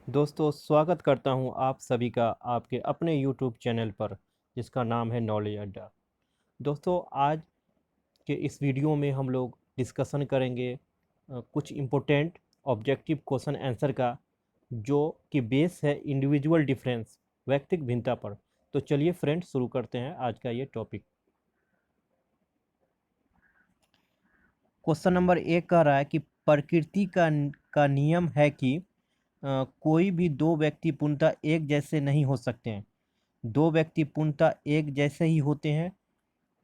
दोस्तों स्वागत करता हूं आप सभी का आपके अपने यूट्यूब चैनल पर जिसका नाम है नॉलेज अड्डा। दोस्तों आज के इस वीडियो में हम लोग डिस्कशन करेंगे कुछ इम्पोर्टेंट ऑब्जेक्टिव क्वेश्चन आंसर का जो कि बेस है इंडिविजुअल डिफरेंस व्यक्तिक भिन्नता पर। तो चलिए फ्रेंड शुरू करते हैं आज का ये टॉपिक। क्वेश्चन नंबर 1 कह रहा है कि प्रकृति का नियम है कि कोई भी दो व्यक्ति पूर्णतः एक जैसे नहीं हो सकते हैं। दो व्यक्ति पूर्णतः एक जैसे ही होते हैं।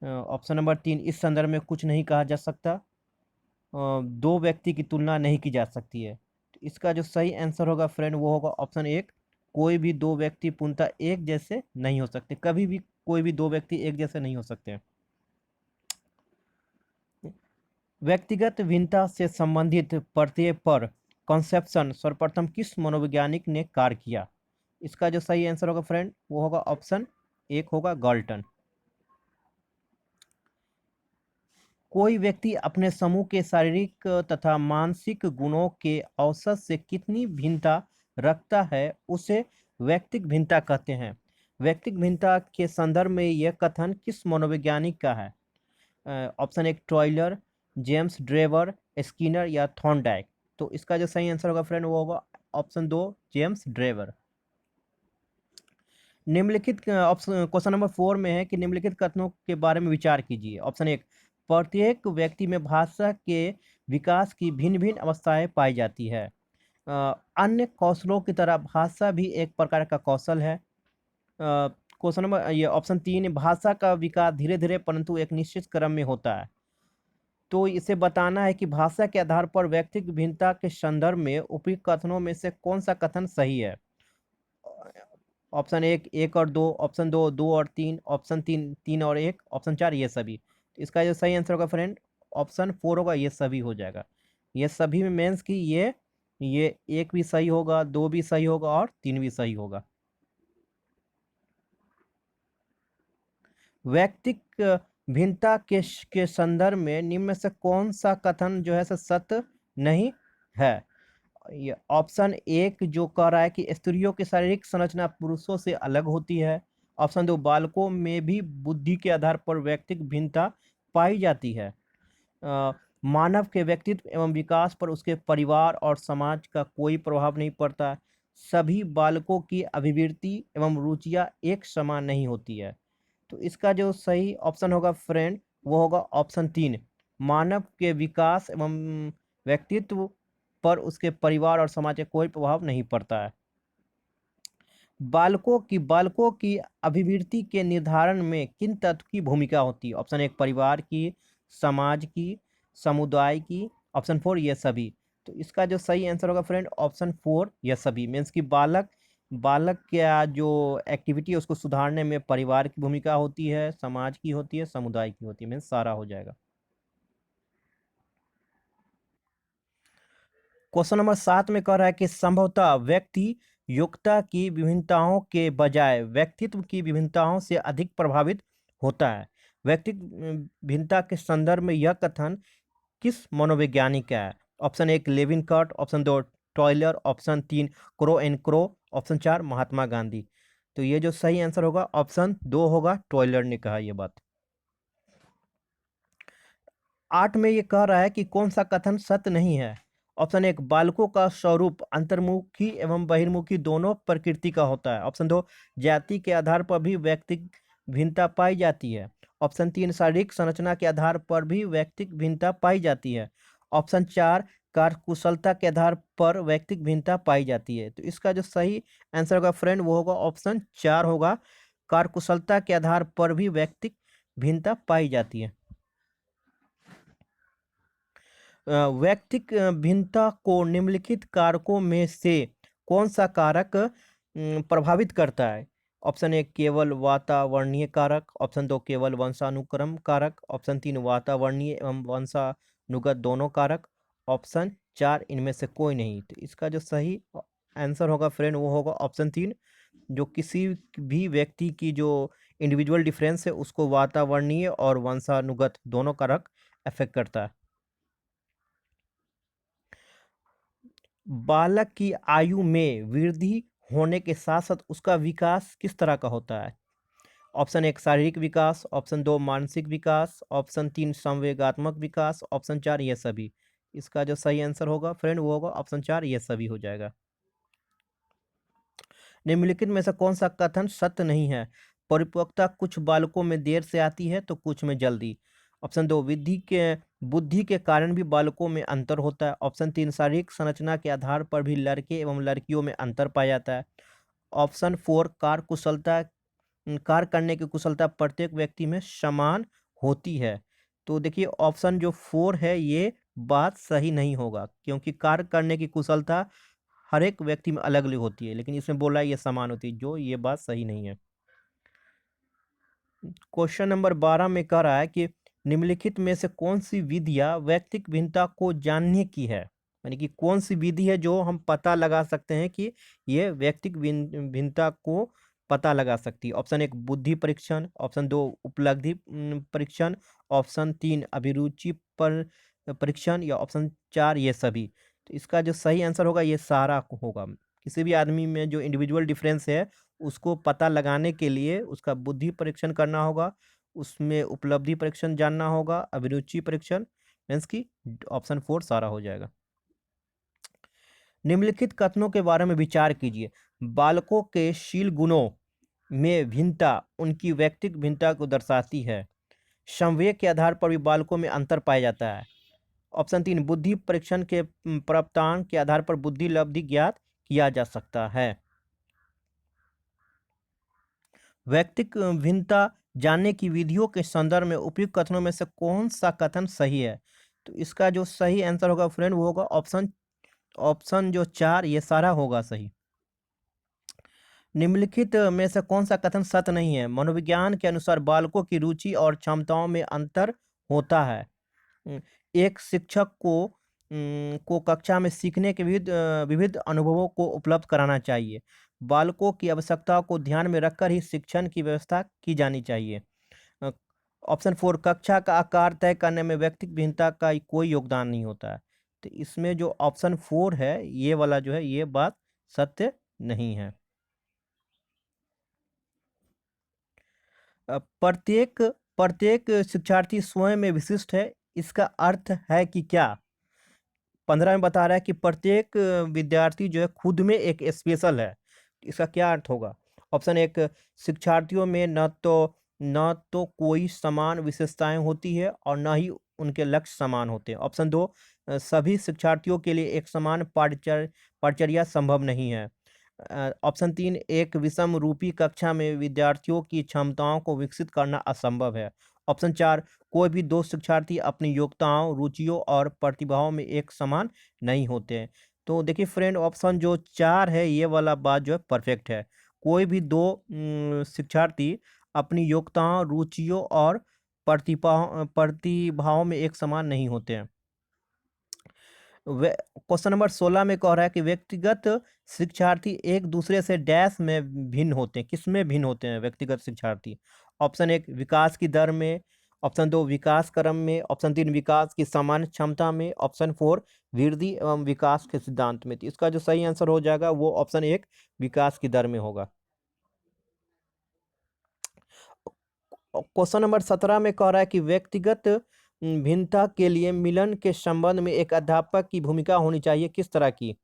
ऑप्शन नंबर 3 इस संदर्भ में कुछ नहीं कहा जा सकता। दो व्यक्ति की तुलना नहीं की जा सकती है। तो इसका जो सही आंसर होगा फ्रेंड वो होगा ऑप्शन 1। कोई भी दो व्यक्ति पूर्णतः एक जैसे नहीं हो सकते। कभी भी कोई भी दो व्यक्ति एक जैसे नहीं हो सकते हैं। व्यक्तिगत भिन्नता से संबंधित प्रत्यय पर कॉन्सेप्शन सर्वप्रथम किस मनोवैज्ञानिक ने कार्य किया? इसका जो सही आंसर होगा फ्रेंड वो होगा ऑप्शन 1 होगा गाल्टन। कोई व्यक्ति अपने समूह के शारीरिक तथा मानसिक गुणों के औसत से कितनी भिन्नता रखता है उसे व्यक्तिक भिन्नता कहते हैं। व्यक्तिक भिन्नता के संदर्भ में यह कथन किस मनोवैज्ञानिक का है? ऑप्शन 1 टॉयलर, जेम्स ड्रेवर, स्किनर या थॉर्नडाइक। तो इसका जो सही आंसर होगा फ्रेंड वो होगा ऑप्शन 2 जेम्स ड्रेवर। निम्नलिखित ऑप्शन क्वेश्चन नंबर 4 में है कि निम्नलिखित कथनों के बारे में विचार कीजिए। ऑप्शन 1 प्रत्येक व्यक्ति में भाषा के विकास की भिन्न भिन्न अवस्थाएं पाई जाती है। अन्य कौशलों की तरह भाषा भी एक प्रकार का कौशल है। क्वेश्चन नंबर ये ऑप्शन 3 भाषा का विकास धीरे धीरे परंतु एक निश्चित क्रम में होता है। तो इसे बताना है कि भाषा के आधार पर व्यक्तिगत भिन्नता के संदर्भ में उपयुक्त कथनों में से कौन सा कथन सही है? ऑप्शन 1 1 और 2, ऑप्शन 2 2 और 3, ऑप्शन 3 3 और 1, ऑप्शन 4 ये सभी। तो इसका जो सही आंसर होगा फ्रेंड ऑप्शन 4 होगा, ये सभी हो जाएगा। ये सभी में मेंस की ये एक भी सही होगा, दो भी सही होगा और तीन भी सही होगा। व्यक्तिक भिन्नता के संदर्भ में निम्न में से कौन सा कथन जो है सत्य नहीं है? ये ऑप्शन 1 जो कह रहा है कि स्त्रियों की शारीरिक संरचना पुरुषों से अलग होती है। ऑप्शन 2 बालकों में भी बुद्धि के आधार पर व्यक्तिक भिन्नता पाई जाती है। मानव के व्यक्तित्व एवं विकास पर उसके परिवार और समाज का कोई प्रभाव नहीं पड़ता। सभी बालकों की अभिवृत्ति एवं रुचियां एक समान नहीं होती है। तो इसका जो सही ऑप्शन होगा फ्रेंड वो होगा ऑप्शन 3। मानव के विकास एवं व्यक्तित्व पर उसके परिवार और समाज का कोई प्रभाव नहीं पड़ता है। बालकों की अभिवृत्ति के निर्धारण में किन तत्व की भूमिका होती है? ऑप्शन 1 परिवार की, समाज की, समुदाय की, ऑप्शन 4 ये सभी। तो इसका जो सही आंसर होगा फ्रेंड ऑप्शन 4 ये सभी। मीन्स कि बालक बालक का जो एक्टिविटी है उसको सुधारने में परिवार की भूमिका होती है, समाज की होती है, समुदाय की होती है। मीन्स सारा हो जाएगा। क्वेश्चन नंबर 7 में कह रहा है कि संभवतः व्यक्ति योग्यता की विभिन्नताओं के बजाय व्यक्तित्व की विभिन्नताओं से अधिक प्रभावित होता है। व्यक्तित्व भिन्नता के संदर्भ में यह कथन किस मनोवैज्ञानिक का है? ऑप्शन 1 लेविन कट, option 2 Taylor, option 3 Crow and Crow, option 4 Mahatma Gandhi. तो ये जो सही आंसर होगा ऑप्शन 2 होगा, टॉयलर ने कहा यह बात। 8 में ये कह रहा है कि कौन सा कथन सत्य नहीं है? ऑप्शन 1 बालकों का स्वरूप अंतर्मुखी एवं बहिर्मुखी दोनों प्रकृति का होता है। ऑप्शन 2 जाति के आधार पर भी व्यक्तिक भिन्नता पाई जाती है। ऑप्शन 3 शारीरिक संरचना के आधार पर भी व्यक्तिक भिन्नता पाई जाती है। ऑप्शन 4 कार्यकुशलता के आधार पर व्यक्तिक भिन्नता पाई जाती है। तो इसका जो सही आंसर होगा फ्रेंड वो होगा ऑप्शन 4 होगा, कार्यकुशलता के आधार पर भी व्यक्तिक भिन्नता पाई जाती है। व्यक्तिक भिन्नता को निम्नलिखित कारकों में से कौन सा कारक प्रभावित करता है? ऑप्शन 1 केवल वातावरणीय कारक, ऑप्शन 2 केवल वंशानुक्रम कारक, ऑप्शन 3 वातावरणीय एवं वंशानुगत दोनों कारक, ऑप्शन 4 इनमें से कोई नहीं। तो इसका जो सही आंसर होगा फ्रेंड वो होगा ऑप्शन 3, जो किसी भी व्यक्ति की जो इंडिविजुअल डिफरेंस है उसको वातावरणीय और वंशानुगत दोनों कारक अफेक्ट करता है। बालक की आयु में वृद्धि होने के साथ साथ उसका विकास किस तरह का होता है? ऑप्शन 1 शारीरिक विकास, ऑप्शन 2 मानसिक विकास, ऑप्शन 3 संवेगात्मक विकास, ऑप्शन 4 ये सभी। इसका जो सही आंसर होगा फ्रेंड वो होगा ऑप्शन 4 ये सभी हो जाएगा। निम्नलिखित में से कौन सा कथन सत्य नहीं है? परिपक्वता कुछ बालकों में देर से आती है तो कुछ में जल्दी। ऑप्शन 2 बुद्धि के कारण भी बालकों में अंतर होता है। ऑप्शन 3 शारीरिक संरचना के आधार पर भी लड़के एवं लड़कियों में अंतर पाया जाता है। ऑप्शन 4 कार्य करने की कुशलता प्रत्येक व्यक्ति में समान होती है। तो देखिए ऑप्शन जो 4 है ये बात सही नहीं होगा, क्योंकि कार्य करने की कुशलता हर एक व्यक्ति में अलग अलग होती है, लेकिन इसमें बोला ये समान होती है, जो ये बात सही नहीं है। क्वेश्चन नंबर 12 में कह रहा है कि निम्नलिखित में से कौन सी विधियां व्यक्तिक भिन्नता को जानने की है, यानी कि कौन सी विधि है जो हम पता लगा सकते हैं कि ये व्यक्तिक भिन्नता को पता लगा सकती है। ऑप्शन 1 बुद्धि परीक्षण, ऑप्शन 2 उपलब्धि परीक्षण, ऑप्शन 3 अभिरुचि पर परीक्षण, या ऑप्शन 4 ये सभी। तो इसका जो सही आंसर होगा ये सारा होगा। किसी भी आदमी में जो इंडिविजुअल डिफरेंस है उसको पता लगाने के लिए उसका बुद्धि परीक्षण करना होगा, उसमें उपलब्धि परीक्षण जानना होगा, अभिरुचि परीक्षण, मीन्स की ऑप्शन 4 सारा हो जाएगा। निम्नलिखित कथनों के बारे में विचार कीजिए। बालकों के शील गुणों में भिन्नता उनकी व्यक्तिक भिन्नता को दर्शाती है। संवेग के आधार पर भी बालकों में अंतर पाया जाता है। ऑप्शन 3 बुद्धि परीक्षण के प्राप्तांक के आधार पर बुद्धि लब्धि ज्ञात किया जा सकता है। व्यक्तिक भिन्नता जानने की विधियों के संदर्भ में उपयुक्त कथनों में से कौन सा कथन सही है? तो इसका जो सही आंसर होगा फ्रेंड वो होगा ऑप्शन ऑप्शन जो 4 ये सारा होगा सही। निम्नलिखित में से कौन सा कथन सत्य नहीं है? मनोविज्ञान के अनुसार बालकों की रुचि और क्षमताओं में अंतर होता है। एक शिक्षक को कक्षा में सीखने के विविध अनुभवों को उपलब्ध कराना चाहिए। बालकों की आवश्यकताओं को ध्यान में रखकर ही शिक्षण की व्यवस्था की जानी चाहिए। अ, ऑप्शन 4 कक्षा का आकार तय करने में व्यक्तिगत भिन्नता का कोई योगदान नहीं होता है। तो इसमें जो ऑप्शन 4 है ये वाला जो है ये बात सत्य नहीं है। प्रत्येक प्रत्येक शिक्षार्थी स्वयं में विशिष्ट है, इसका अर्थ है कि क्या? 15 में बता रहा है कि प्रत्येक विद्यार्थी जो है खुद में एक स्पेशल है। इसका क्या अर्थ होगा? ऑप्शन 1 शिक्षार्थियों में न तो कोई समान विशेषताएं होती है और न ही उनके लक्ष्य समान होते हैं। ऑप्शन 2 सभी शिक्षार्थियों के लिए एक समान पाठचर्या संभव नहीं है। ऑप्शन 3 एक विषम रूपी कक्षा में विद्यार्थियों की क्षमताओं को विकसित करना असंभव है। ऑप्शन 4 कोई भी दो शिक्षार्थी अपनी योग्यताओं, रुचियों और प्रतिभाओं में एक समान नहीं होते हैं। तो देखिए फ्रेंड ऑप्शन जो 4 है ये वाला बात जो है परफेक्ट है। कोई भी दो शिक्षार्थी अपनी योग्यताओं, रुचियों और प्रतिभाओं में एक समान नहीं होते हैं। क्वेश्चन नंबर 16 में कह रहा है कि व्यक्तिगत शिक्षार्थी एक दूसरे से डैश में भिन्न होते हैं। किस में भिन्न होते हैं व्यक्तिगत शिक्षार्थी? ऑप्शन 1 विकास की दर में, ऑप्शन 2 विकास क्रम में, ऑप्शन 3 विकास की सामान्य क्षमता में, ऑप्शन 4 वृद्धि एवं विकास के सिद्धांत में। तो इसका जो सही आंसर हो जाएगा वो ऑप्शन 1 विकास की दर में होगा। क्वेश्चन नंबर 17 में कह रहा है कि व्यक्तिगत भिन्नता के लिए मिलन के संबंध में एक अध्यापक की भूमिका होनी चाहिए, किस तरह की?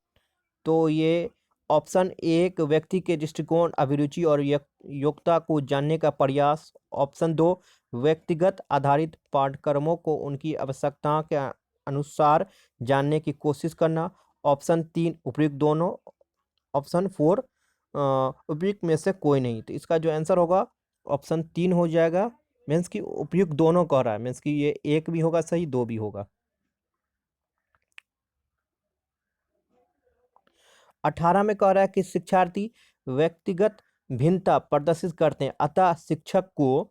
तो ये ऑप्शन 1 व्यक्ति के दृष्टिकोण, अभिरुचि और योग्यता को जानने का प्रयास, ऑप्शन 2 व्यक्तिगत आधारित पाठ्यक्रमों को उनकी आवश्यकताओं के अनुसार जानने की कोशिश करना, ऑप्शन 3 उपयुक्त दोनों, ऑप्शन 4 उपयुक्त में से कोई नहीं। तो इसका जो आंसर होगा ऑप्शन 3 हो जाएगा। मीन्स कि उपयुक्त दोनों कह रहा है, मीन्स कि ये एक भी होगा सही, दो भी होगा। 18 में कह रहा है कि शिक्षार्थी व्यक्तिगत भिन्नता प्रदर्शित करते हैं, अतः शिक्षक को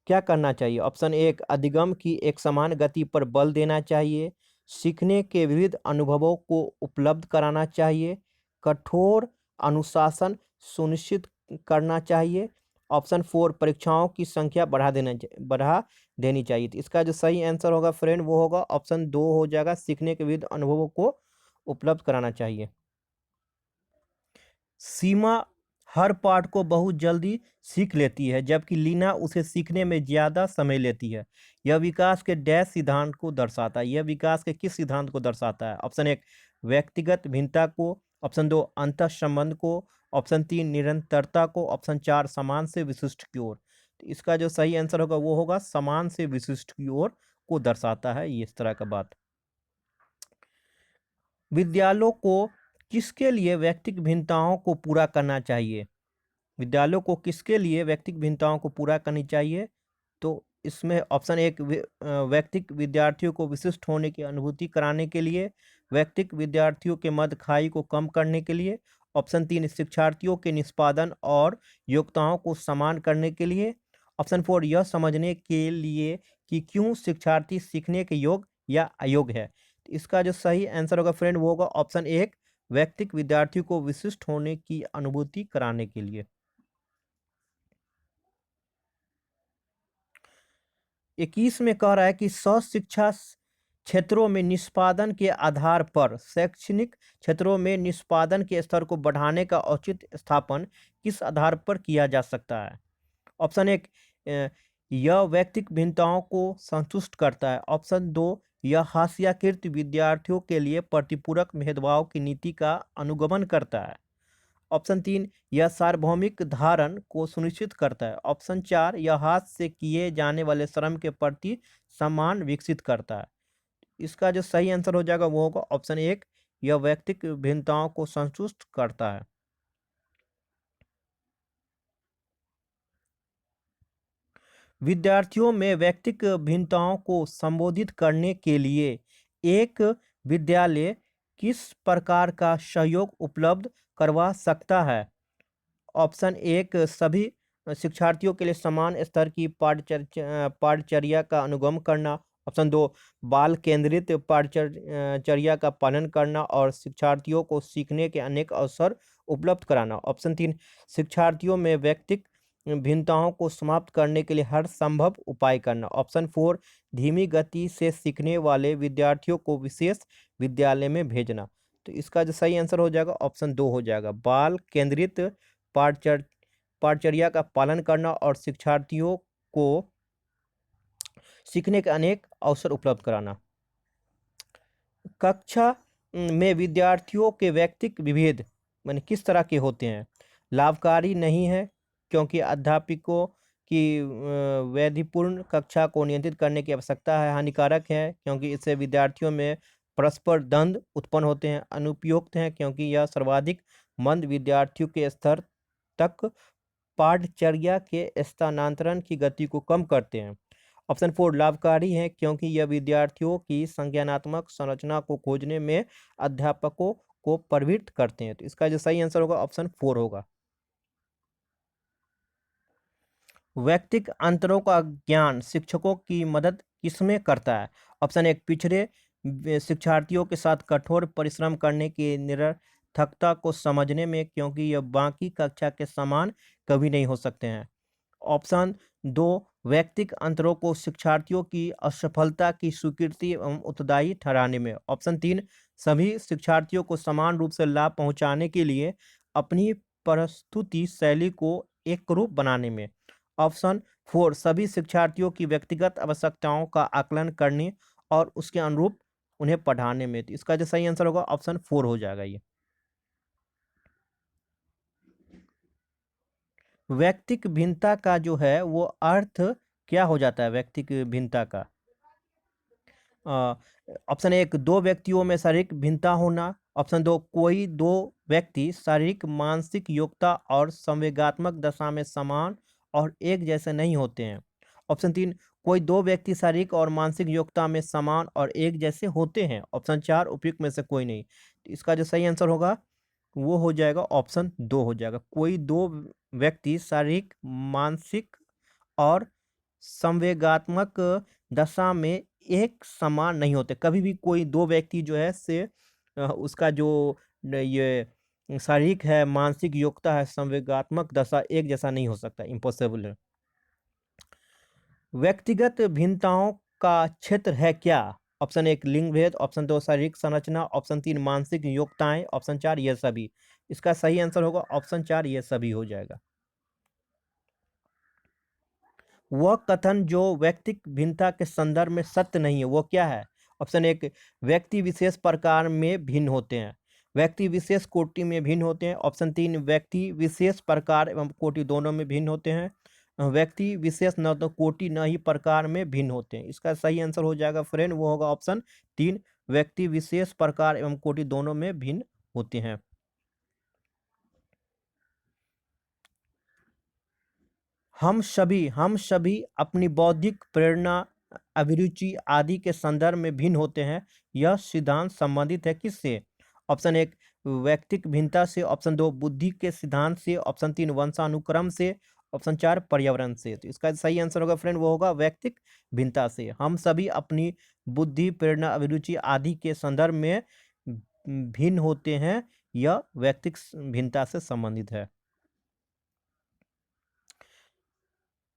क्या करना चाहिए? ऑप्शन 1 अधिगम की एक समान गति पर बल देना चाहिए, सीखने के विविध अनुभवों को उपलब्ध कराना चाहिए, कठोर अनुशासन सुनिश्चित करना चाहिए, ऑप्शन 4 परीक्षाओं की संख्या बढ़ा देनी चाहिए। तो इसका जो सही आंसर होगा फ्रेंड वो होगा ऑप्शन 2 हो जाएगा, सीखने के विविध अनुभवों को उपलब्ध कराना चाहिए। सीमा हर पाठ को बहुत जल्दी सीख लेती है, जबकि लीना उसे सीखने में ज़्यादा समय लेती है। यह विकास के डैश सिद्धांत को दर्शाता है। यह विकास के किस सिद्धांत को दर्शाता है? ऑप्शन एक, व्यक्तिगत भिन्नता को। ऑप्शन दो, अंतः संबंध को। ऑप्शन तीन, निरंतरता को। ऑप्शन चार, समान से विशिष्ट की ओर। तो इसका जो सही आंसर होगा वो होगा समान से विशिष्ट की ओर को दर्शाता है ये इस तरह का बात। विद्यालयों को किसके लिए व्यक्तिगत भिन्नताओं को पूरा करना चाहिए? विद्यालयों को किसके लिए व्यक्तिगत भिन्नताओं को पूरा करनी चाहिए? तो इसमें ऑप्शन एक, व्यक्तिगत विद्यार्थियों को विशिष्ट होने की अनुभूति कराने के लिए। व्यक्तिगत विद्यार्थियों के मध्य खाई को कम करने के लिए। ऑप्शन तीन, शिक्षार्थियों के निष्पादन और योग्यताओं को समान करने के लिए। ऑप्शन फोर, यह समझने के लिए कि क्यों शिक्षार्थी सीखने के योग्य या अयोग्य है। तो इसका जो सही आंसर होगा फ्रेंड वो होगा ऑप्शन एक, व्यक्तिगत विद्यार्थियों को विशिष्ट होने की अनुभूति कराने के लिए। 21 में कह रहा है कि शिक्षा क्षेत्रों में निष्पादन के आधार पर शैक्षणिक क्षेत्रों में निष्पादन के स्तर को बढ़ाने का औचित्य स्थापन किस आधार पर किया जा सकता है? ऑप्शन एक, यह व्यक्तिगत भिन्नताओं को संतुष्ट करता है। ऑप्शन दो, यह हास्याकृत विद्यार्थियों के लिए प्रतिपूरक भेदभाव की नीति का अनुगमन करता है। ऑप्शन तीन, यह सार्वभौमिक धारण को सुनिश्चित करता है। ऑप्शन चार, यह हाथ से किए जाने वाले श्रम के प्रति सम्मान विकसित करता है। इसका जो सही आंसर हो जाएगा वो होगा ऑप्शन एक, यह व्यक्तिगत भिन्नताओं को संतुष्ट करता है। विद्यार्थियों में व्यक्तिगत भिन्नताओं को संबोधित करने के लिए एक विद्यालय किस प्रकार का सहयोग उपलब्ध करवा सकता है? ऑप्शन एक, सभी शिक्षार्थियों के लिए समान स्तर की पाठचर्या का अनुगमन करना। ऑप्शन दो, बाल केंद्रित पाठचर्या का पालन करना और शिक्षार्थियों को सीखने के अनेक अवसर उपलब्ध कराना। ऑप्शन तीन, शिक्षार्थियों में व्यक्तिगत भिन्नताओं को समाप्त करने के लिए हर संभव उपाय करना। ऑप्शन फोर, धीमी गति से सीखने वाले विद्यार्थियों को विशेष विद्यालय में भेजना। तो इसका जो सही आंसर हो जाएगा ऑप्शन दो हो जाएगा, बाल केंद्रित पाठचर्या का पालन करना और शिक्षार्थियों को सीखने के अनेक अवसर उपलब्ध कराना। कक्षा में विद्यार्थियों के व्यक्तिगत विभेद माने किस तरह के होते हैं? लाभकारी नहीं है क्योंकि अध्यापकों की वैधिपूर्ण कक्षा को नियंत्रित करने की आवश्यकता है। हानिकारक है क्योंकि इससे विद्यार्थियों में परस्पर द्वंद्व उत्पन्न होते हैं। अनुपयुक्त है क्योंकि यह सर्वाधिक मंद विद्यार्थियों के स्तर तक पाठचर्या के स्थानांतरण की गति को कम करते हैं। ऑप्शन फोर, लाभकारी है क्योंकि यह विद्यार्थियों की संज्ञानात्मक संरचना को खोजने में अध्यापकों को प्रवृत्त करते हैं। तो इसका जो सही आंसर होगा ऑप्शन फोर होगा। व्यक्तिगत अंतरों का ज्ञान शिक्षकों की मदद किसमें करता है? ऑप्शन एक, पिछड़े शिक्षार्थियों के साथ कठोर परिश्रम करने की निरर्थकता को समझने में क्योंकि यह बाकी कक्षा के समान कभी नहीं हो सकते हैं। ऑप्शन दो, व्यक्तिगत अंतरों को शिक्षार्थियों की असफलता की स्वीकृति एवं उत्तरदायी ठहराने में। ऑप्शन तीन, सभी शिक्षार्थियों को समान रूप से लाभ पहुंचाने के लिए अपनी प्रस्तुति शैली को एकरूप बनाने में। ऑप्शन फोर, सभी शिक्षार्थियों की व्यक्तिगत आवश्यकताओं का आकलन करने और उसके अनुरूप उन्हें पढ़ाने में। तो इसका जो सही आंसर होगा ऑप्शन फोर हो जाएगा ये। व्यक्तिगत भिन्नता का जो है वो अर्थ क्या हो जाता है? व्यक्तिगत भिन्नता का ऑप्शन एक, दो व्यक्तियों में शारीरिक भिन्नता होना। ऑप्शन दो, कोई दो व्यक्ति शारीरिक मानसिक योग्यता और संवेगात्मक दशा में समान और एक जैसे नहीं होते हैं। ऑप्शन तीन, कोई दो व्यक्ति शारीरिक और मानसिक योग्यता में समान और एक जैसे होते हैं। ऑप्शन चार, उपयुक्त में से कोई नहीं। तो इसका जो सही आंसर होगा वो हो जाएगा ऑप्शन दो हो जाएगा, कोई दो व्यक्ति शारीरिक मानसिक और संवेगात्मक दशा में एक समान नहीं होते। कभी भी कोई दो व्यक्ति जो है से उसका जो ये शारीरिक है, मानसिक योग्यता है, संवेगात्मक दशा एक जैसा नहीं हो सकता, इम्पॉसिबल है। व्यक्तिगत भिन्नताओं का क्षेत्र है क्या? ऑप्शन एक, लिंग भेद। ऑप्शन दो, शारीरिक संरचना। ऑप्शन तीन, मानसिक योग्यताएं। ऑप्शन चार, ये सभी। इसका सही आंसर होगा ऑप्शन 4, ये सभी हो जाएगा। वह कथन जो व्यक्तिक भिन्नता के संदर्भ में सत्य नहीं है वो क्या है? ऑप्शन 1, व्यक्ति विशेष प्रकार में भिन्न होते हैं, व्यक्ति विशेष कोटि में भिन्न होते हैं। ऑप्शन 3, व्यक्ति विशेष प्रकार एवं कोटि दोनों में भिन्न होते हैं, व्यक्ति विशेष न तो कोटि न ही प्रकार में भिन्न होते हैं। इसका सही आंसर हो जाएगा फ्रेंड, वो होगा ऑप्शन 3, व्यक्ति विशेष प्रकार एवं कोटि दोनों में भिन्न होते हैं। हम सभी अपनी बौद्धिक प्रेरणा, अभिरुचि आदि के संदर्भ में भिन्न होते हैं। यह सिद्धांत संबंधित है किससे? ऑप्शन 1, व्यक्तिक भिन्नता से। ऑप्शन 2, बुद्धि के सिद्धांत से। ऑप्शन 3, वंशानुक्रम से। ऑप्शन 4, पर्यावरण से। तो इसका सही आंसर होगा फ्रेंड, वो होगा व्यक्तिक भिन्नता से। हम सभी अपनी बुद्धि, प्रेरणा, अभिरुचि आदि के संदर्भ में भिन्न होते हैं। यह व्यक्तिक भिन्नता से संबंधित है।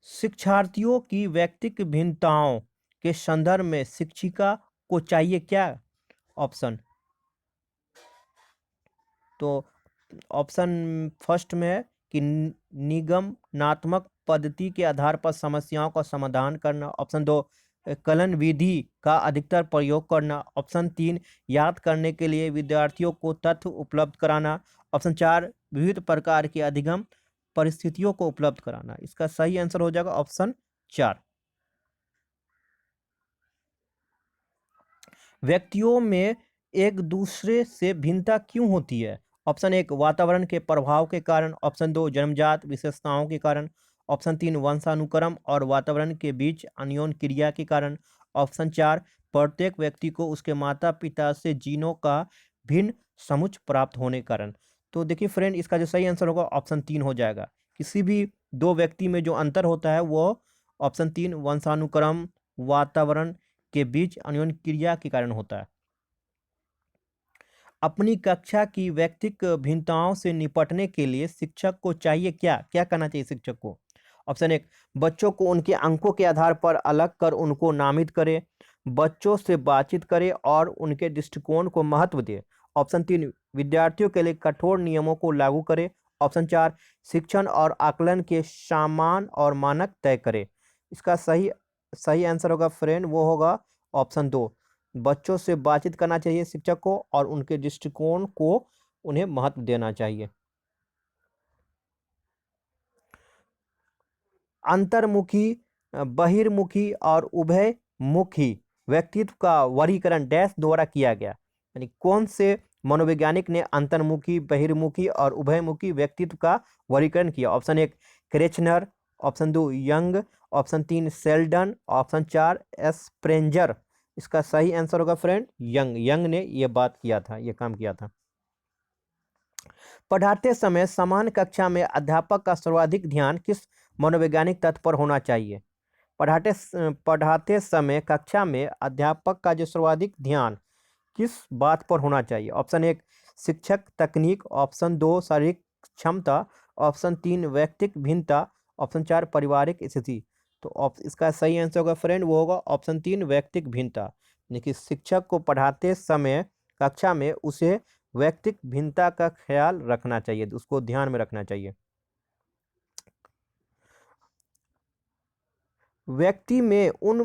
शिक्षार्थियों की व्यक्तिक भिन्नताओं के संदर्भ में शिक्षिका को चाहिए क्या? ऑप्शन, तो ऑप्शन फर्स्ट में है कि निगमनात्मक पद्धति के आधार पर समस्याओं का समाधान करना। ऑप्शन 2, कलन विधि का अधिकतर प्रयोग करना। ऑप्शन 3, याद करने के लिए विद्यार्थियों को तथ्य उपलब्ध कराना। ऑप्शन 4, विविध प्रकार की अधिगम परिस्थितियों को उपलब्ध कराना। इसका सही आंसर हो जाएगा ऑप्शन 4। व्यक्तियों में एक दूसरे से भिन्नता क्यों होती है? ऑप्शन 1, वातावरण के प्रभाव के कारण। ऑप्शन 2, जन्मजात विशेषताओं के कारण। ऑप्शन 3, वंशानुक्रम और वातावरण के बीच अन्योन क्रिया के कारण। ऑप्शन 4, प्रत्येक व्यक्ति को उसके माता पिता से जीनों का भिन्न समुच्चय प्राप्त होने के कारण। तो देखिए फ्रेंड, इसका जो सही आंसर होगा ऑप्शन 3 हो जाएगा। किसी भी दो व्यक्ति में जो अंतर होता है वो ऑप्शन 3, वंशानुक्रम, वातावरण के बीच अन्योन क्रिया के कारण होता है। अपनी कक्षा की व्यक्तिक भिन्नताओं से निपटने के लिए शिक्षक को चाहिए क्या? क्या करना चाहिए शिक्षक को? ऑप्शन 1, बच्चों को उनके अंकों के आधार पर अलग कर उनको नामित करे, बच्चों से बातचीत करे और उनके दृष्टिकोण को महत्व दे। ऑप्शन 3, विद्यार्थियों के लिए कठोर नियमों को लागू करे। ऑप्शन 4, शिक्षण और आकलन के सामान और मानक तय करे। इसका सही आंसर होगा फ्रेंड, वो होगा ऑप्शन 2, बच्चों से बातचीत करना चाहिए शिक्षक को और उनके दृष्टिकोण को उन्हें महत्व देना चाहिए। अंतर्मुखी, बहिर्मुखी और उभयमुखी व्यक्तित्व का वर्गीकरण डैश द्वारा किया गया। यानी कौन से मनोवैज्ञानिक ने अंतर्मुखी, बहिर्मुखी और उभयमुखी व्यक्तित्व का वर्गीकरण किया? Option 1, Kretschmer. Option 2, Jung. Option 3, Sheldon. Option 4, Spranger. इसका सही आंसर होगा फ्रेंड यंग ने ये बात किया था, ये काम किया था। पढ़ाते समय समान कक्षा में अध्यापक का सर्वाधिक ध्यान किस मनोवैज्ञानिक तथ्य पर होना चाहिए? पढ़ाते समय कक्षा में अध्यापक का जो सर्वाधिक ध्यान किस बात पर होना चाहिए? ऑप्शन 1, शिक्षक तकनीक। ऑप्शन 2, शारीरिक क्षमता। ऑप्शन 3, व्यक्तिक भिन्नता। ऑप्शन 4, पारिवारिक स्थिति। तो इसका सही आंसर होगा फ्रेंड, वो होगा ऑप्शन 3, व्यक्तिक भिन्नता। यानी कि शिक्षक को पढ़ाते समय कक्षा में उसे व्यक्तिक भिन्नता का ख्याल रखना चाहिए, उसको ध्यान में रखना चाहिए। व्यक्ति में उन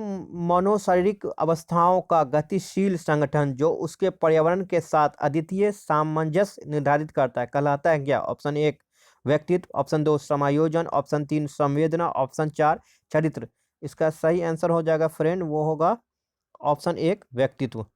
मनोशारीरिक अवस्थाओं का गतिशील संगठन जो उसके पर्यावरण के साथ अद्वितीय सामंजस्य निर्धारित करता है कहलाता है क्या? ऑप्शन 1, व्यक्तित्व। ऑप्शन 2, समायोजन। ऑप्शन 3, संवेदना। ऑप्शन 4, चरित्र। इसका सही आंसर हो जाएगा फ्रेंड, वो होगा ऑप्शन 1, व्यक्तित्व।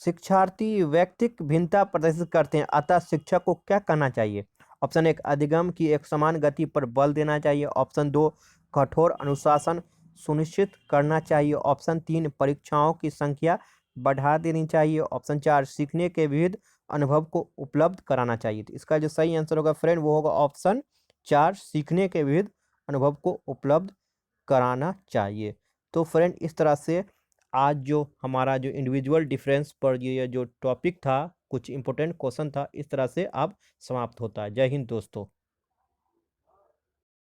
शिक्षार्थी व्यक्तिक भिन्नता प्रदर्शित करते हैं, अतः शिक्षक को क्या करना चाहिए? ऑप्शन 1, अधिगम की एक समान गति पर बल देना चाहिए। ऑप्शन 2, कठोर अनुशासन सुनिश्चित करना चाहिए। ऑप्शन 3, परीक्षाओं की संख्या बढ़ा देनी चाहिए। ऑप्शन 4, सीखने के विविध अनुभव को उपलब्ध कराना चाहिए। तो इसका जो सही आंसर होगा फ्रेंड, वो होगा ऑप्शन 4, सीखने के विविध अनुभव को उपलब्ध कराना चाहिए। तो फ्रेंड, इस तरह से आज जो हमारा जो इंडिविजुअल डिफरेंस पर ये जो टॉपिक था, कुछ इंपॉर्टेंट क्वेश्चन था, इस तरह से अब समाप्त होता है। जय हिंद दोस्तों।